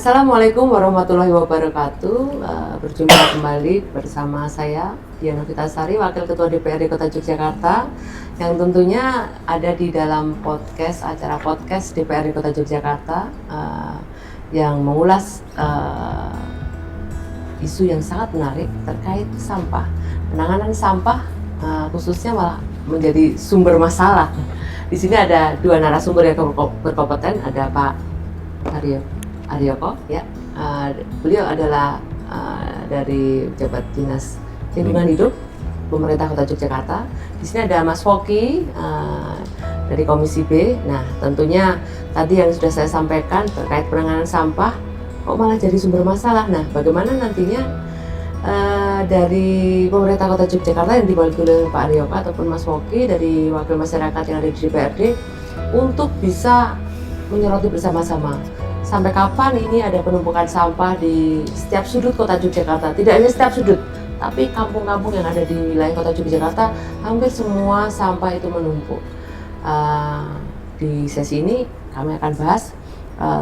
Assalamualaikum warahmatullahi wabarakatuh. Berjumpa kembali bersama saya Diana Vitasari, Wakil Ketua DPRD Kota Yogyakarta, yang tentunya ada di dalam acara podcast DPRD Kota Yogyakarta yang mengulas isu yang sangat menarik terkait sampah. Penanganan sampah khususnya malah menjadi sumber masalah. Di sini ada dua narasumber yang berkompeten, ada Pak Aryoko, ya. Beliau adalah dari Jabat Dinas Lingkungan Hidup Pemerintah Kota Yogyakarta. Di sini ada Mas Foky dari Komisi B. Nah, tentunya tadi yang sudah saya sampaikan terkait penanganan sampah kok malah jadi sumber masalah. Nah, bagaimana nantinya dari pemerintah Kota Yogyakarta yang diwakili oleh Pak Aryoko ataupun Mas Foky dari wakil masyarakat yang ada di DPRD untuk bisa menyoroti bersama-sama sampai kapan ini ada penumpukan sampah di setiap sudut Kota Yogyakarta. Tidak hanya setiap sudut, tapi kampung-kampung yang ada di wilayah Kota Yogyakarta hampir semua sampah itu menumpuk. Di sesi ini kami akan bahas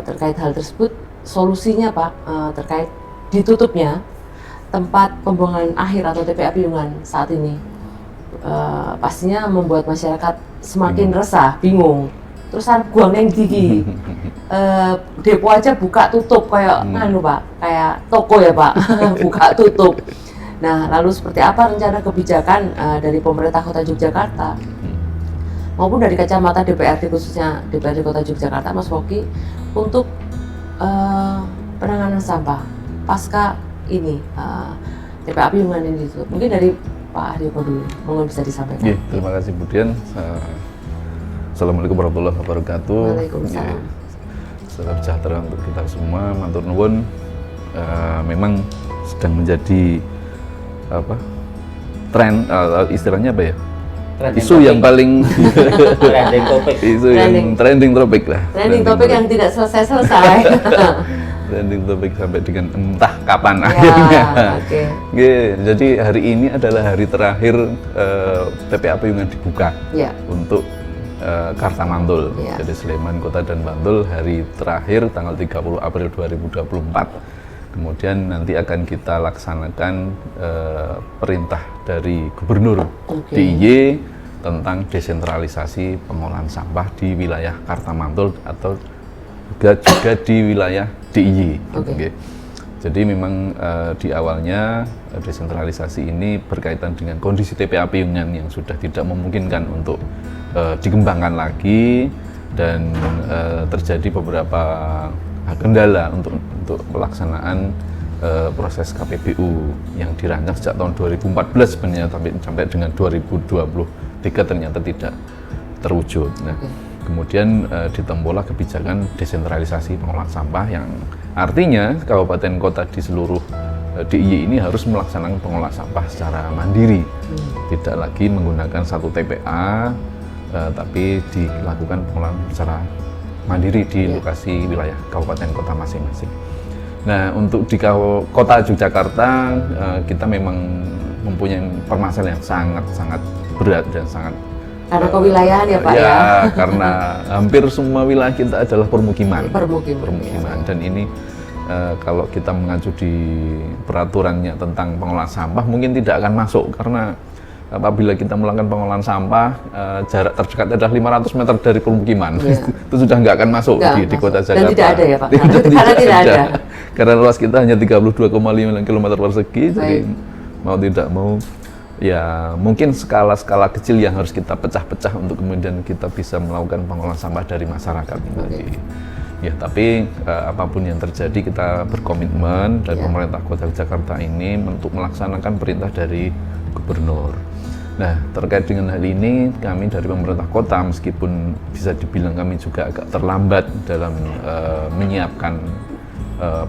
terkait hal tersebut, solusinya Pak, terkait ditutupnya tempat pembuangan akhir atau TPA Piungan saat ini. Pastinya membuat masyarakat semakin resah, bingung. Terus buang yang gigi, depo aja buka tutup kayak Pak, kayak toko ya Pak, buka tutup. Nah, lalu seperti apa rencana kebijakan dari pemerintah Kota Yogyakarta maupun dari kacamata DPRD khususnya DPRD Kota Yogyakarta, Mas Foky, untuk penanganan sampah pasca ini TPA Piungan ini ditutup. Mungkin dari Pak Aryoko dulu, mungkin bisa disampaikan. Terima kasih Bu Dian. Assalamualaikum warahmatullahi wabarakatuh. Waalaikumsalam. Salam sejahtera untuk kita semua. Matur nuwun. Memang sedang menjadi tren, istilahnya apa ya? Isu yang paling trending topik. Isu yang trending topik lah. Trending topik yang tidak selesai-selesai. Trending topik sampai dengan entah kapan ya, akhirnya. Okay. Jadi hari ini adalah hari terakhir TPA Piungan dibuka untuk Karta Mantul. Jadi Sleman, Kota dan Bantul hari terakhir tanggal 30 April 2024. Kemudian nanti akan kita laksanakan perintah dari Gubernur DIY tentang desentralisasi pengolahan sampah di wilayah Karta Mantul atau juga di wilayah DIY. Jadi memang di awalnya desentralisasi ini berkaitan dengan kondisi TPA Piungan yang sudah tidak memungkinkan untuk dikembangkan lagi dan terjadi beberapa kendala untuk pelaksanaan proses KPBU yang dirancang sejak tahun 2014 sebenarnya, tapi sampai dengan 2023 ternyata tidak terwujud. Nah, kemudian ditempuhlah kebijakan desentralisasi pengolahan sampah yang artinya kabupaten kota di seluruh DIY ini harus melaksanakan pengolahan sampah secara mandiri, tidak lagi menggunakan satu TPA, tapi dilakukan pengolahan secara mandiri di lokasi wilayah kabupaten kota masing-masing. Nah, untuk di Kota Yogyakarta kita memang mempunyai permasalahan yang sangat-sangat berat dan sangat karena kewilayahan ya Pak ya. Karena hampir semua wilayah kita adalah permukiman. Dan ini kalau kita mengacu di peraturannya tentang pengolahan sampah mungkin tidak akan masuk, karena apabila kita melakukan pengolahan sampah jarak terdekat adalah 500 meter dari permukiman. Itu sudah nggak akan masuk di Kota Jakarta. Dan tidak ada ya Pak? Karena tidak ada. Karena luas kita hanya 32,5 km persegi, jadi mau tidak mau ya mungkin skala-skala kecil yang harus kita pecah-pecah untuk kemudian kita bisa melakukan pengolahan sampah dari masyarakat. Ya, tapi apapun yang terjadi kita berkomitmen dari pemerintah Kota Jakarta ini untuk melaksanakan perintah dari Gubernur. Nah, terkait dengan hal ini kami dari pemerintah kota meskipun bisa dibilang kami juga agak terlambat dalam menyiapkan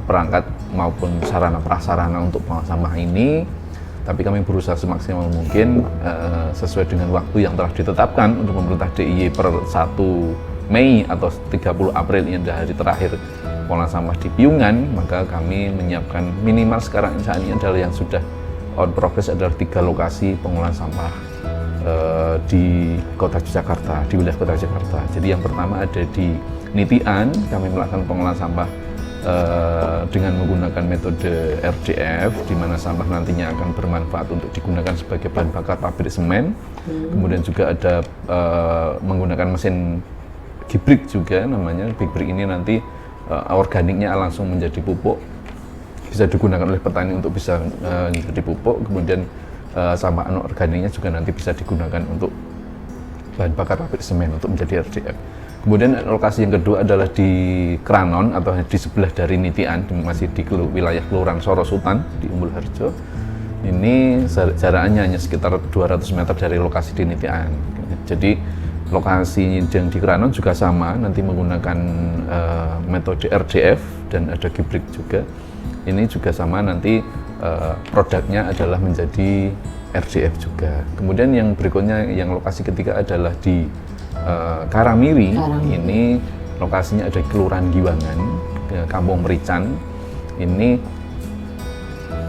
perangkat maupun sarana prasarana untuk pengolahan sampah ini, tapi kami berusaha semaksimal mungkin sesuai dengan waktu yang telah ditetapkan untuk pemerintah DIY per 1 Mei atau 30 April ini adalah hari terakhir pengolahan sampah di Piungan, maka kami menyiapkan minimal sekarang saat ini adalah yang sudah on progress adalah 3 lokasi pengolahan sampah di Kota Jakarta, di wilayah Kota Jakarta. Jadi yang pertama ada di Nitian, kami melakukan pengolahan sampah dengan menggunakan metode RDF, di mana sampah nantinya akan bermanfaat untuk digunakan sebagai bahan bakar pabrik semen. Kemudian juga ada menggunakan mesin gibrik juga namanya. Gibrik ini nanti organiknya langsung menjadi pupuk, bisa digunakan oleh petani untuk bisa menjadi pupuk. Kemudian sampah anorganiknya juga nanti bisa digunakan untuk bahan bakar pabrik semen untuk menjadi RDF. Kemudian lokasi yang kedua adalah di Kranon atau di sebelah dari Nitian, masih di wilayah Kelurahan Sorosutan di Umbul Harjo. Ini jaraknya hanya sekitar 200 meter dari lokasi di Nitian. Jadi lokasi yang di Kranon juga sama, nanti menggunakan metode RDF dan ada gibrik juga. Ini juga sama, nanti produknya adalah menjadi RDF juga. Kemudian yang berikutnya, yang lokasi ketiga adalah di Karangmiri. Ini lokasinya ada di Kelurahan Giwangan, Kampung Merican. Ini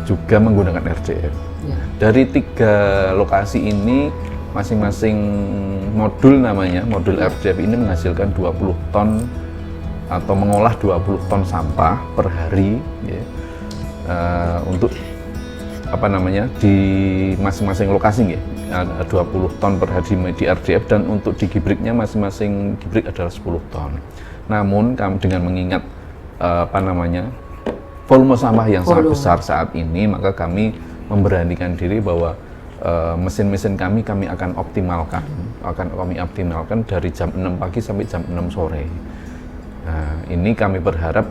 juga menggunakan RDF. Ya. Dari 3 lokasi ini masing-masing modul namanya, modul RDF ini menghasilkan 20 ton atau mengolah 20 ton sampah per hari ya. Untuk di masing-masing lokasi ya. 20 ton per hari di RDF, dan untuk di gibriknya masing-masing gibrik adalah 10 ton. Namun kami dengan mengingat volume sampah yang sangat besar saat ini, maka kami memberanikan diri bahwa mesin-mesin kami akan optimalkan, dari jam 6 pagi sampai jam 6 sore. Nah, ini kami berharap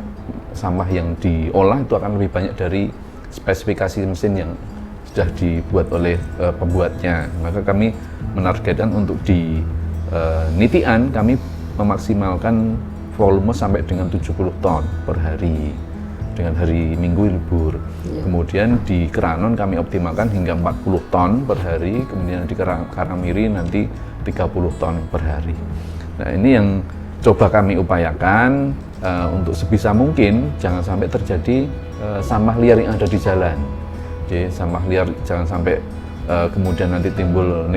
sampah yang diolah itu akan lebih banyak dari spesifikasi mesin yang sudah dibuat oleh pembuatnya. Maka kami menargetkan untuk di Nitian kami memaksimalkan volume sampai dengan 70 ton per hari dengan hari Minggu libur. Ya. Kemudian di Kranon kami optimalkan hingga 40 ton per hari, kemudian di Karangmiri nanti 30 ton per hari. Nah, ini yang coba kami upayakan untuk sebisa mungkin jangan sampai terjadi sampah liar yang ada di jalan. Jadi sampah liar jangan sampai kemudian nanti timbul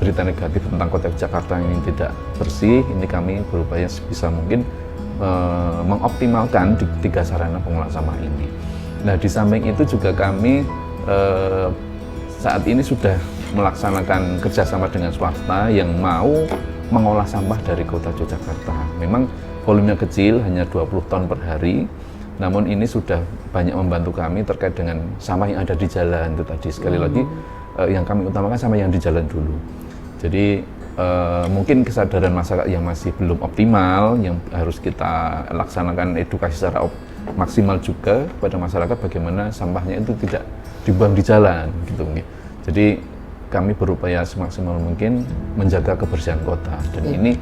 berita negatif tentang kota Jakarta yang tidak bersih. Ini kami berupaya sebisa mungkin mengoptimalkan di 3 sarana pengelolaan sampah ini. Nah, di samping itu juga kami saat ini sudah melaksanakan kerjasama dengan swasta yang mau mengolah sampah dari kota Yogyakarta. Memang volumenya kecil, hanya 20 ton per hari. Namun ini sudah banyak membantu kami terkait dengan sampah yang ada di jalan itu tadi. Sekali lagi yang kami utamakan sampah yang di jalan dulu. Jadi mungkin kesadaran masyarakat yang masih belum optimal, yang harus kita laksanakan edukasi secara maksimal juga kepada masyarakat bagaimana sampahnya itu tidak dibuang di jalan gitu. Jadi kami berupaya semaksimal mungkin menjaga kebersihan kota, dan ini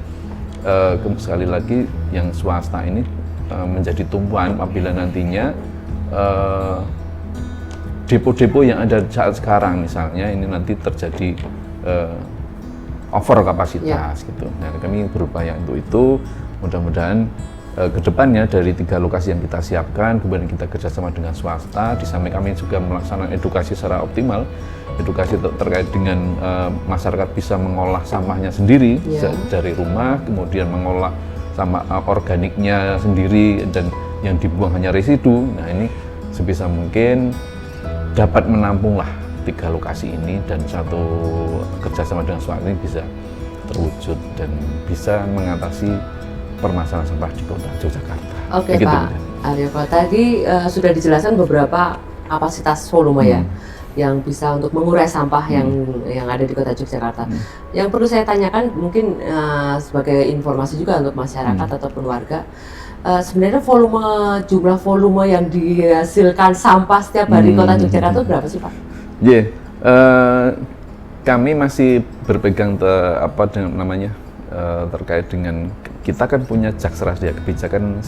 sekali lagi yang swasta ini menjadi tumpuan apabila nantinya depo-depo yang ada saat sekarang misalnya ini nanti terjadi over kapasitas gitu. Nah, kami berupaya untuk itu. Mudah-mudahan kedepannya dari 3 lokasi yang kita siapkan, kemudian kita kerjasama dengan swasta, di samping kami juga melaksanakan edukasi secara optimal, edukasi terkait dengan masyarakat bisa mengolah sampahnya sendiri dari rumah, kemudian mengolah sampah organiknya sendiri, dan yang dibuang hanya residu. Nah, ini sebisa mungkin dapat menampunglah 3 lokasi ini, dan satu kerjasama dengan swasta ini bisa terwujud dan bisa mengatasi permasalahan sampah di kota Yogyakarta. Oke, Pak Aryo, tadi sudah dijelaskan beberapa kapasitas volume yang bisa untuk mengurai sampah yang ada di kota Yogyakarta. Yang perlu saya tanyakan mungkin sebagai informasi juga untuk masyarakat ataupun warga, sebenarnya jumlah volume yang dihasilkan sampah setiap hari kota Yogyakarta berapa sih, Pak? Kami masih berpegang terkait dengan kita kan punya Jaksras ya, kebijakan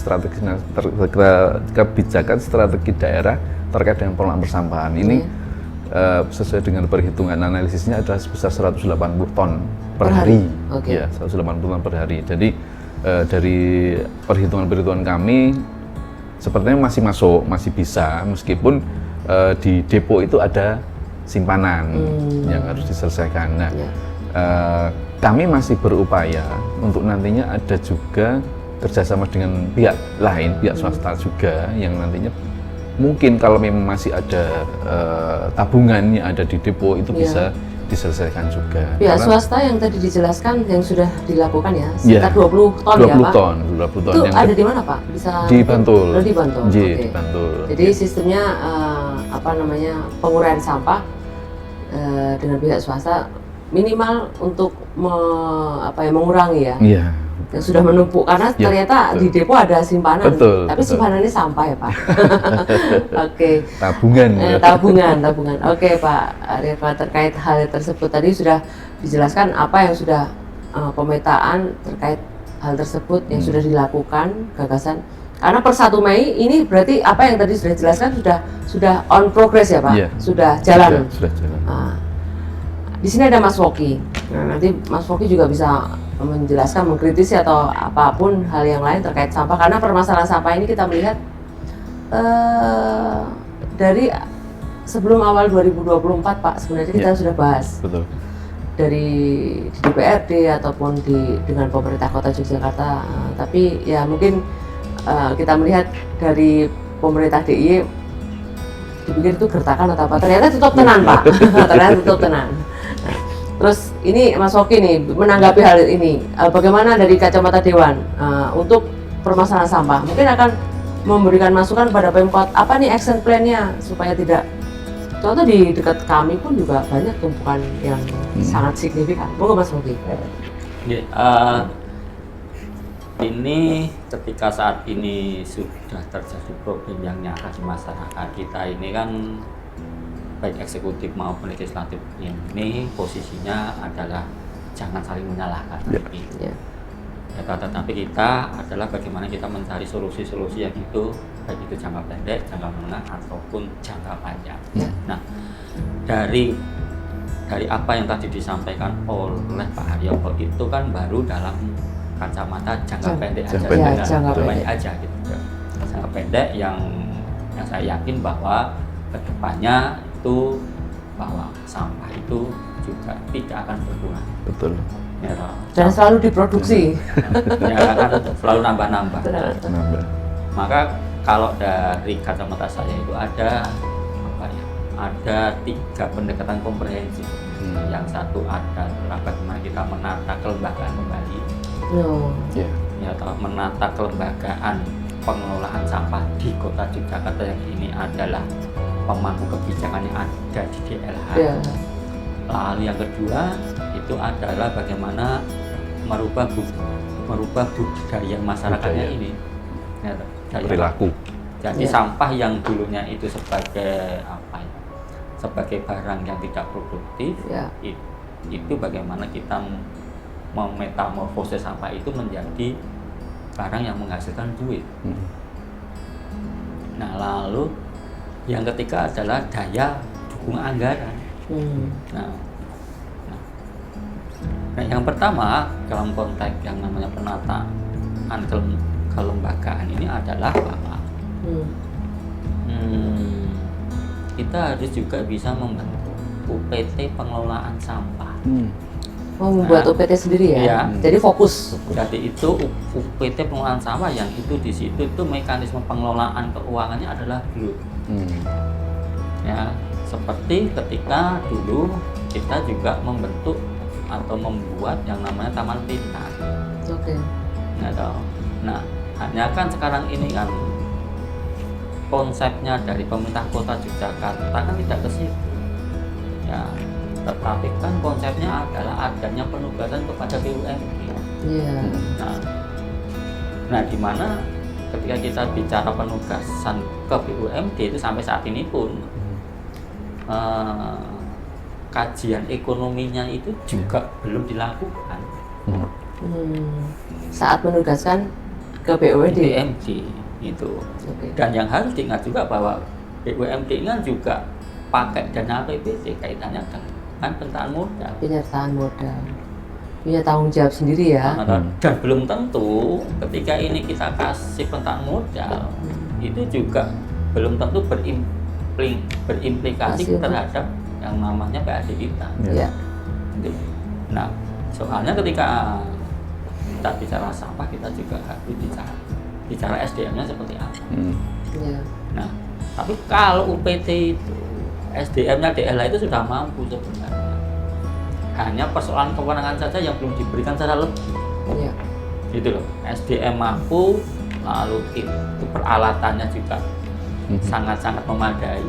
strategi daerah terkait dengan pengelolaan persampahan. Ini sesuai dengan perhitungan analisisnya adalah sebesar 180 ton per hari. Ya, 180 ton per hari. Jadi dari perhitungan kami sepertinya masih masuk, masih bisa, meskipun di depo itu ada simpanan yang harus diselesaikan. Nah, kami masih berupaya untuk nantinya ada juga kerjasama dengan pihak lain, pihak swasta juga yang nantinya mungkin kalau memang masih ada tabungan yang ada di depo itu bisa diselesaikan juga. Pihak swasta yang tadi dijelaskan yang sudah dilakukan ya, sekitar 20 ton 20 ya Pak? 20 ton. Itu yang ada di mana Pak? Bisa di Bantul. Di Bantul. Di Oke. Bantul. Jadi sistemnya penguraian sampah dengan pihak swasta minimal untuk mengurangi ya. Iya. Yang sudah menumpuk karena Ya, ternyata betul. di depo ada simpanan, Betul, tapi betul. simpanannya sampah ya Pak. Oke. Tabungan. Tabungan. Oke Pak Reva, terkait hal tersebut tadi sudah dijelaskan apa yang sudah pemetaan terkait hal tersebut yang sudah dilakukan gagasan. Karena per 1 Mei ini berarti apa yang tadi sudah dijelaskan sudah on progress ya Pak, Iya. sudah jalan. Sudah jalan. Nah, di sini ada Mas Woki. Nah, nanti Mas Woki juga bisa menjelaskan, mengkritisi atau apapun hal yang lain terkait sampah. Karena permasalahan sampah ini kita melihat dari sebelum awal 2024 Pak, sebenarnya kita sudah bahas. Betul. Dari di DPRD ataupun dengan pemerintah Kota Yogyakarta. Tapi ya mungkin kita melihat dari pemerintah DIY dipikir itu gertakan atau apa, ternyata tutup tenan Pak. Ternyata tutup tenan. Nah, terus ini Mas Woki nih menanggapi hal ini, bagaimana dari kacamata Dewan untuk permasalahan sampah, mungkin akan memberikan masukan pada Pemkot apa nih action plan-nya supaya tidak, contoh di dekat kami pun juga banyak tumpukan yang sangat signifikan. Monggo Mas Woki. Ini ketika saat ini sudah terjadi problem yang nyata di masyarakat kita ini kan, baik eksekutif maupun legislatif ini posisinya adalah jangan saling menyalahkan. Tetapi kita adalah bagaimana kita mencari solusi-solusi yang itu, baik itu jangka pendek, jangka menengah ataupun jangka panjang. Nah, dari apa yang tadi disampaikan oleh Pak Haryono itu kan baru dalam kacamata jangka pendek aja, jangka pendek aja gitu. Jangka pendek yang saya yakin bahwa kedepannya itu bahwa sampah itu juga tidak akan berkurang. Betul. Ya, Dan selalu diproduksi. Ya kan selalu nambah-nambah. Nambah. Maka kalau dari kacamata saya itu ada apa ya? Ada 3 pendekatan komprehensif. Yang satu adalah bagaimana kita menata kelembagaan kembali. Ya, menata kelembagaan pengelolaan sampah di Kota Yogyakarta yang ini adalah pemangku kebijakan yang ada di DLH. Lalu yang kedua itu adalah bagaimana merubah budaya masyarakatnya ini. Ya, perilaku. Jadi sampah yang dulunya itu sebagai apa ya? Sebagai barang yang tidak produktif, itu bagaimana kita memetamorfose sampah itu menjadi barang yang menghasilkan duit. Nah, lalu yang ketiga adalah daya dukung anggaran. Nah, yang pertama dalam konteks yang namanya penataan kelembagaan ini adalah bahwa kita harus juga bisa membentuk UPT pengelolaan sampah. Membuat UPT sendiri ya? Iya. Jadi fokus. Jadi itu UPT pengelolaan sampah yang itu di situ itu mekanisme pengelolaan keuangannya adalah BLUT. Ya, seperti ketika dulu kita juga membentuk atau membuat yang namanya Taman Pintar. Nah, hanya kan sekarang ini kan konsepnya dari pemerintah Kota Yogyakarta kan tidak ke situ. Ya, tetapi kan konsepnya adalah adanya penugasan kepada BUMD. Nah, di mana ketika kita bicara penugasan ke BUMD itu sampai saat ini pun kajian ekonominya itu juga belum dilakukan. Saat menugaskan ke BUMD itu. Dan yang harus diingat juga bahwa BUMD ini kan juga pakai dana APBD kaitannya dengan penyertaan modal. Penyertaan modal. Punya tanggung jawab sendiri ya. Dan belum tentu ketika ini kita kasih penyertaan modal itu juga belum tentu berimplikasi terhadap yang namanya PAD kita. Nah, soalnya ketika kita bicara sampah, kita juga harus bicara SDM-nya seperti apa. Ya. Nah, tapi kalau UPT itu SDM-nya DLH itu sudah mampu sebenarnya. Hanya persoalan kewenangan saja yang belum diberikan secara lebih. Ya. Gitu loh. SDM mampu, lalu itu peralatannya juga sangat-sangat memadai.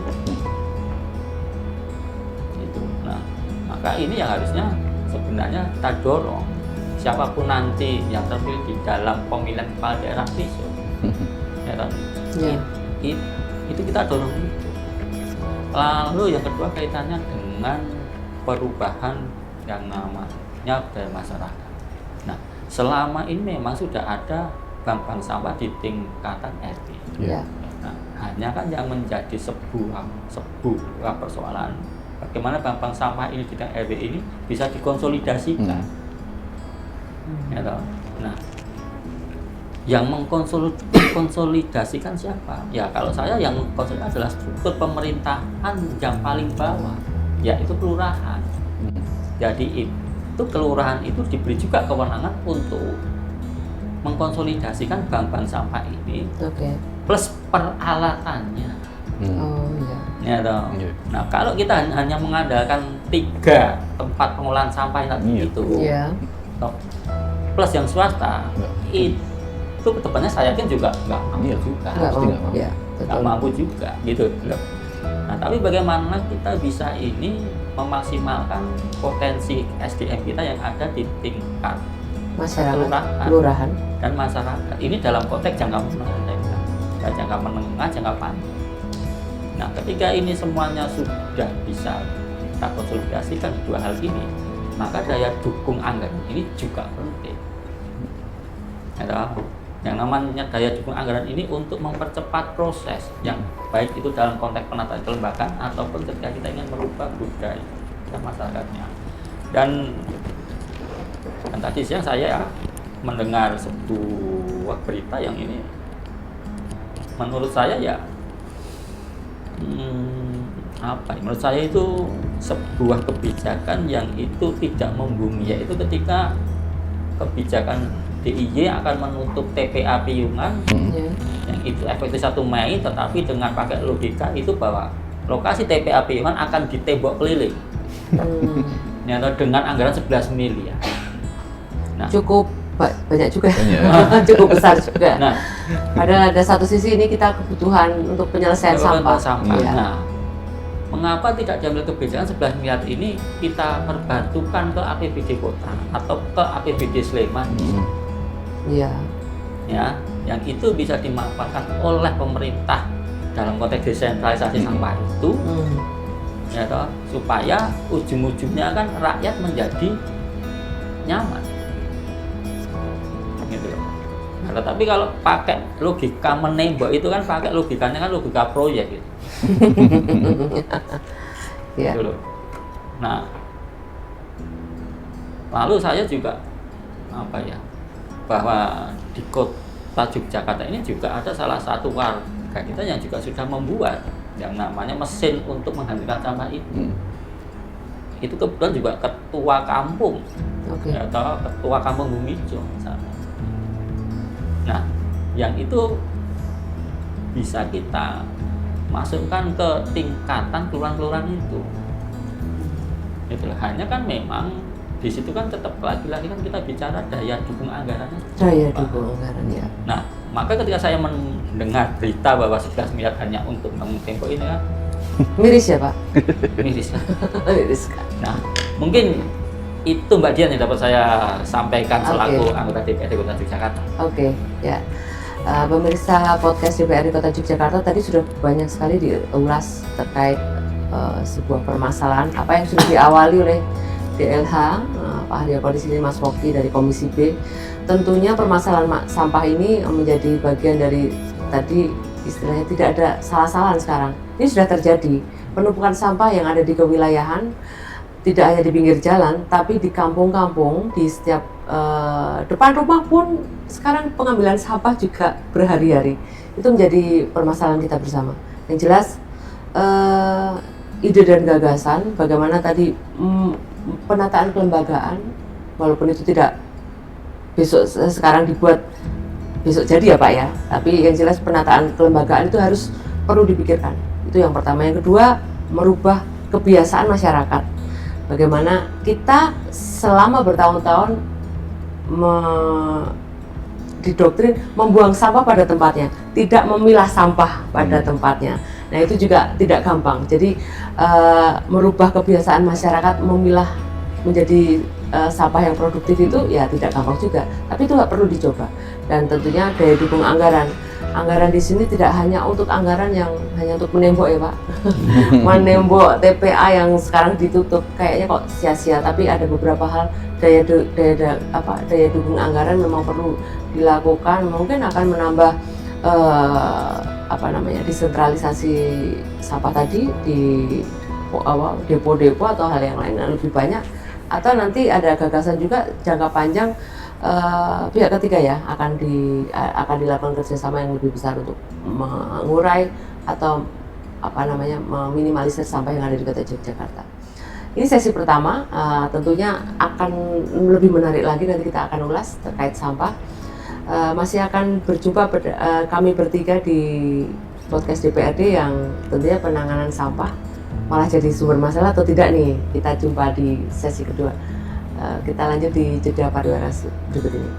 Itu. Nah, maka ini yang harusnya sebenarnya kita dorong. Siapapun nanti yang terpilih di dalam pemilihan kepala daerah besok, ya kan? Ya. Itu kita dorong itu. Lalu yang kedua kaitannya dengan perubahan yang namanya budaya masyarakat. Nah, selama ini memang sudah ada bank sampah di tingkatan RT. Ya. Nah, hanya kan yang menjadi sebuah persoalan bagaimana bank sampah ini di tingkat RW ini bisa dikonsolidasikan. Ya, nah, yang mengkonsolidasikan siapa? Ya kalau saya yang konsolidasi adalah struktur pemerintahan yang paling bawah, yaitu kelurahan. Jadi itu kelurahan itu diberi juga kewenangan untuk mengkonsolidasikan bank sampah ini, plus peralatannya. Oh iya. Ya, nah kalau kita hanya mengandalkan 3 tempat pengolahan sampah itu, plus yang swasta, itu kedepannya saya yakin juga nggak mampu juga, nggak mampu juga gitu loh. Nah tapi bagaimana kita bisa ini memaksimalkan potensi SDM kita yang ada di tingkat masyarakat, kelurahan dan masyarakat ini dalam konteks jangka menengah, jangka panjang. Nah ketika ini semuanya sudah bisa kita konsolidasikan dua hal ini, maka daya dukung anggaran ini juga penting. Yang namanya daya dukung anggaran ini untuk mempercepat proses yang baik itu dalam konteks penataan kelembagaan ataupun ketika kita ingin merubah budaya masyarakatnya. Dan tadi siang saya mendengar sebuah berita yang ini menurut saya menurut saya itu sebuah kebijakan yang itu tidak membumi, yaitu ketika kebijakan DIY akan menutup TPA Piungan yang itu efektif 1 Mei, tetapi dengan pakai logika itu bahwa lokasi TPA Piungan akan ditembok keliling dengan anggaran 11 miliar. Nah, cukup banyak juga, cukup besar juga. Nah, padahal ada satu sisi ini kita kebutuhan untuk penyelesaian sampah. Ya. Nah, mengapa tidak diambil kebijakan 11 miliar ini kita perbantukan ke APBD kota atau ke APBD Sleman? Iya. Ya, yang itu bisa dimanfaatkan oleh pemerintah dalam konteks desentralisasi sampah itu, ya toh, supaya ujung-ujungnya kan rakyat menjadi nyaman. Gitu loh. Nah, tetapi kalau pakai logika menembok itu kan pakai logikanya kan logika proyek gitu. Gitu loh. Nah, lalu saya juga bahwa di kota Yogyakarta ini juga ada salah satu warga kita yang juga sudah membuat yang namanya mesin untuk menghasilkan sampah itu. Itu kebetulan juga ketua kampung, atau ketua kampung Bumijo misalnya. Nah, yang itu bisa kita masukkan ke tingkatan kelurahan-kelurahan itu. Itulah, hanya kan memang di situ kan tetap lagi-lagi kan kita bicara daya dukung anggarannya. Daya dukung anggaran ya. Nah, maka ketika saya mendengar berita bahwa 11 miliar hanya untuk bangun tembok ini kan miris ya Pak? Miris. Miris kan. Nah, mungkin itu Mbak Dian yang dapat saya sampaikan selaku anggota DPRD Kota Yogyakarta. Ya. Pemirsa podcast DPRD Kota Yogyakarta tadi sudah banyak sekali diulas terkait sebuah permasalahan apa yang sudah diawali oleh DLH, Pak Haryono di sini, Mas Woki dari Komisi B. Tentunya permasalahan sampah ini menjadi bagian dari tadi istilahnya tidak ada salah-salahan sekarang. Ini sudah terjadi penumpukan sampah yang ada di kewilayahan, tidak hanya di pinggir jalan, tapi di kampung-kampung, di setiap depan rumah pun sekarang pengambilan sampah juga berhari-hari. Itu menjadi permasalahan kita bersama. Yang jelas ide dan gagasan bagaimana tadi penataan kelembagaan, walaupun itu tidak sekarang dibuat besok jadi ya Pak ya. Tapi yang jelas penataan kelembagaan itu harus perlu dipikirkan. Itu yang pertama. Yang kedua, merubah kebiasaan masyarakat. Bagaimana kita selama bertahun-tahun didoktrin membuang sampah pada tempatnya, tidak memilah sampah pada tempatnya. Nah itu juga tidak gampang. Jadi merubah kebiasaan masyarakat memilah menjadi sampah yang produktif itu ya tidak gampang juga. Tapi itu nggak perlu dicoba. Dan tentunya daya dukung anggaran. Anggaran di sini tidak hanya untuk anggaran yang hanya untuk menembok ya Pak, menembok TPA yang sekarang ditutup kayaknya kok sia-sia. Tapi ada beberapa hal daya dukung anggaran memang perlu dilakukan. Mungkin akan menambah desentralisasi sampah tadi di depo-depo atau hal yang lain yang lebih banyak. Atau nanti ada gagasan juga jangka panjang pihak ketiga ya akan dilakukan kerjasama yang lebih besar untuk mengurai atau meminimalisir sampah yang ada di Kota Yogyakarta. Ini sesi pertama, tentunya akan lebih menarik lagi, nanti kita akan ulas terkait sampah. Masih akan berjumpa kami bertiga di podcast DPRD yang tentunya penanganan sampah malah jadi sumber masalah atau tidak nih, kita jumpa di sesi kedua. Kita lanjut di jeda pariwara berikut ini.